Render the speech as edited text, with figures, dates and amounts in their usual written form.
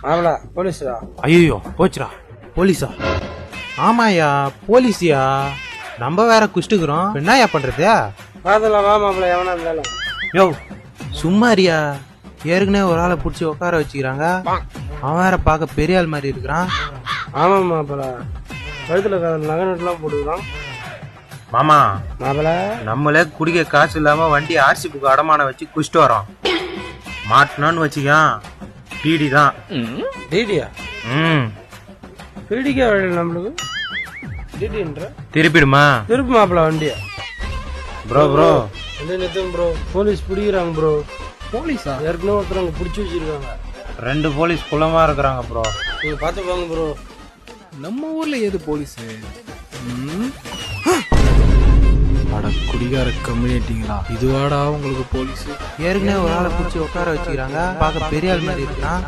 ஆமாடா போலீஸ்டா. ஐயோ போச்சுடா. போலீஸா? ஆமாயா போலீஸியா. நம்ம வேற குஷ்டுக்குறோம், என்னயா பண்றது? பாத்தலாம் வா மாப்பிள்ள, எவனா இருந்தாலும். யோ சும்மாரியா, ஏற்கனவே ஒரு ஆளை பிடிச்சி உட்கார வச்சுக்கிறாங்க, அவன் வேற பார்க்க பெரிய ஆள் மாதிரி இருக்கிறான். ஆமா மாப்பிள்ள, கழுத்துல நகை நட்டுலாம் போட்டுக்கிறான். மாமா மாப்பிள்ள நம்மளே குடிக்க காசு இல்லாம வண்டி ஆர்சி புக் அடமான வச்சு குஷ்டு வரோம். மாட்டினான்னு வச்சுக்கான் பீடி தான். டிடியா? ம் பீடிக்கா வழி நம்மளுக்கு டிடின்ற திருப்பிடுமா? திருப்பு மாப்பிள்ள வண்டியா. ப்ரோ ப்ரோ என்ன நிறுத்தும் ப்ரோ, போலீஸ் பிடிக்கிறாங்க ப்ரோ. போலீஸா? ஏற்கனவே ஒருத்தரவங்க பிடிச்சி வச்சிருக்காங்க. 2 போலீஸ் குள்ளமா இருக்கிறாங்க ப்ரோ. நீங்க பார்த்து போங்க ப்ரோ. நம்ம ஊர்ல ஏது போலீஸ்? அட குடிகார கம்யூனிட்டிங்களா, இதுவாடா உங்களுக்கு போலீஸ்? ஏற்கனவே ஒரு ஆளை பிடிச்சி உட்கார வச்சுக்கிறாங்க, பார்க்க பெரிய ஆள் மாதிரி இருக்கிறான்.